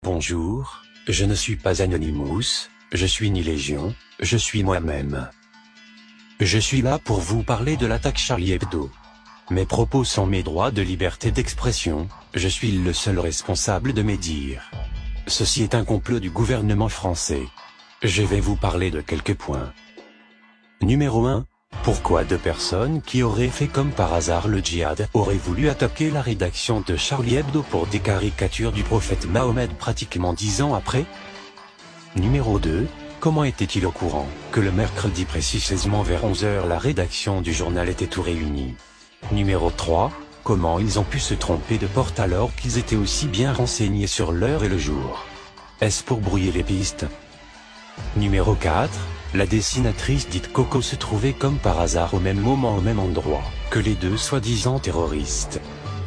Bonjour, je ne suis pas Anonymous, je suis ni Légion, je suis moi-même. Je suis là pour vous parler de l'attaque Charlie Hebdo. Mes propos sont mes droits de liberté d'expression, je suis le seul responsable de mes dires. Ceci est un complot du gouvernement français. Je vais vous parler de quelques points. Numéro 1. Pourquoi deux personnes qui auraient fait comme par hasard le djihad auraient voulu attaquer la rédaction de Charlie Hebdo pour des caricatures du prophète Mahomet pratiquement 10 ans après? Numéro 2. Comment était-il au courant que le mercredi précisément vers 11 h la rédaction du journal était tout réunie? Numéro 3. Comment ils ont pu se tromper de porte alors qu'ils étaient aussi bien renseignés sur l'heure et le jour? Est-ce pour brouiller les pistes? Numéro 4. La dessinatrice dite Coco se trouvait comme par hasard au même moment au même endroit que les deux soi-disant terroristes.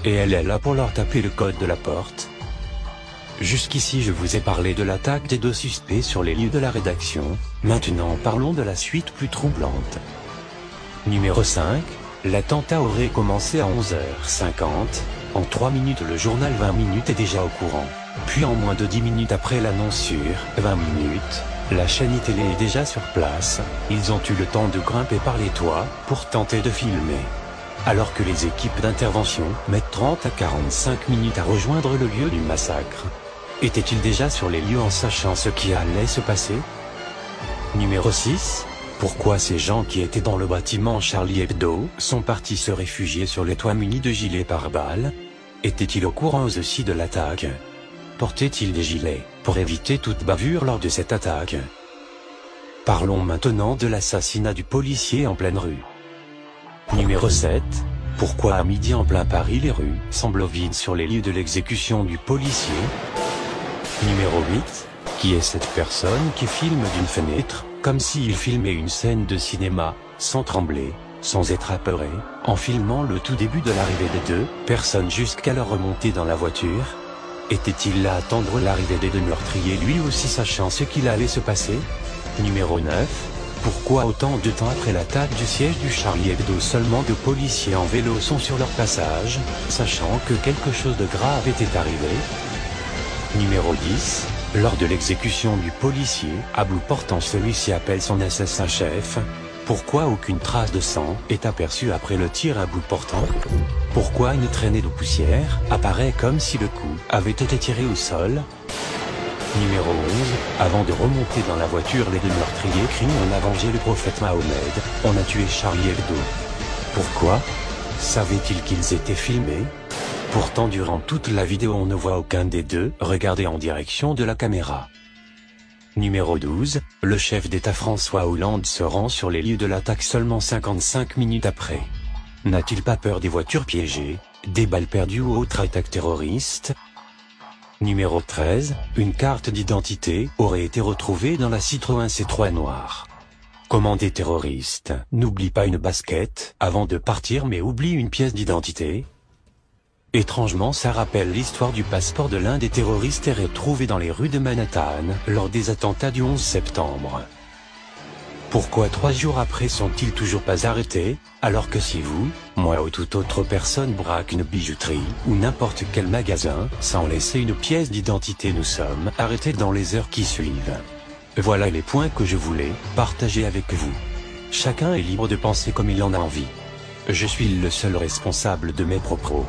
Et elle est là pour leur taper le code de la porte. Jusqu'ici je vous ai parlé de l'attaque des deux suspects sur les lieux de la rédaction, maintenant parlons de la suite plus troublante. Numéro 5. L'attentat aurait commencé à 11h50, en 3 minutes le journal 20 minutes est déjà au courant, puis en moins de 10 minutes après l'annonce sur 20 minutes, la chaîne télé est déjà sur place, ils ont eu le temps de grimper par les toits pour tenter de filmer. Alors que les équipes d'intervention mettent 30 à 45 minutes à rejoindre le lieu du massacre. Étaient-ils déjà sur les lieux en sachant ce qui allait se passer? Numéro 6. Pourquoi ces gens qui étaient dans le bâtiment Charlie Hebdo sont partis se réfugier sur les toits munis de gilets pare-balles? Étaient-ils au courant aussi de l'attaque? Portaient-ils des gilets pour éviter toute bavure lors de cette attaque? Parlons maintenant de l'assassinat du policier en pleine rue. Numéro 7. Pourquoi à midi en plein Paris les rues semblent vides sur les lieux de l'exécution du policier? Numéro 8. Qui est cette personne qui filme d'une fenêtre, comme s'il filmait une scène de cinéma, sans trembler, sans être apeuré, en filmant le tout début de l'arrivée des deux personnes jusqu'à leur remontée dans la voiture? Était-il là à attendre l'arrivée des deux meurtriers lui aussi sachant ce qu'il allait se passer? Numéro 9. Pourquoi autant de temps après l'attaque du siège du Charlie Hebdo seulement deux policiers en vélo sont sur leur passage, sachant que quelque chose de grave était arrivé? Numéro 10. Lors de l'exécution du policier, à bout portant celui-ci appelle son assassin-chef. Pourquoi aucune trace de sang est aperçue après le tir à bout portant? Pourquoi une traînée de poussière apparaît comme si le coup avait été tiré au sol? Numéro 11. Avant de remonter dans la voiture, les deux meurtriers crient « On a vengé le prophète Mahomet, on a tué Charlie Hebdo ». Pourquoi? Savaient-ils qu'ils étaient filmés? Pourtant durant toute la vidéo on ne voit aucun des deux regarder en direction de la caméra. Numéro 12. Le chef d'État François Hollande se rend sur les lieux de l'attaque seulement 55 minutes après. N'a-t-il pas peur des voitures piégées, des balles perdues ou autres attaques terroristes? Numéro 13. Une carte d'identité aurait été retrouvée dans la Citroën C3 noire. Comment des terroristes n'oublient pas une basket avant de partir mais oublient une pièce d'identité? Étrangement ça rappelle l'histoire du passeport de l'un des terroristes retrouvé dans les rues de Manhattan lors des attentats du 11 septembre. Pourquoi 3 jours après sont-ils toujours pas arrêtés, alors que si vous, moi ou toute autre personne braque une bijouterie ou n'importe quel magasin, sans laisser une pièce d'identité nous sommes arrêtés dans les heures qui suivent? Voilà les points que je voulais partager avec vous. Chacun est libre de penser comme il en a envie. Je suis le seul responsable de mes propos.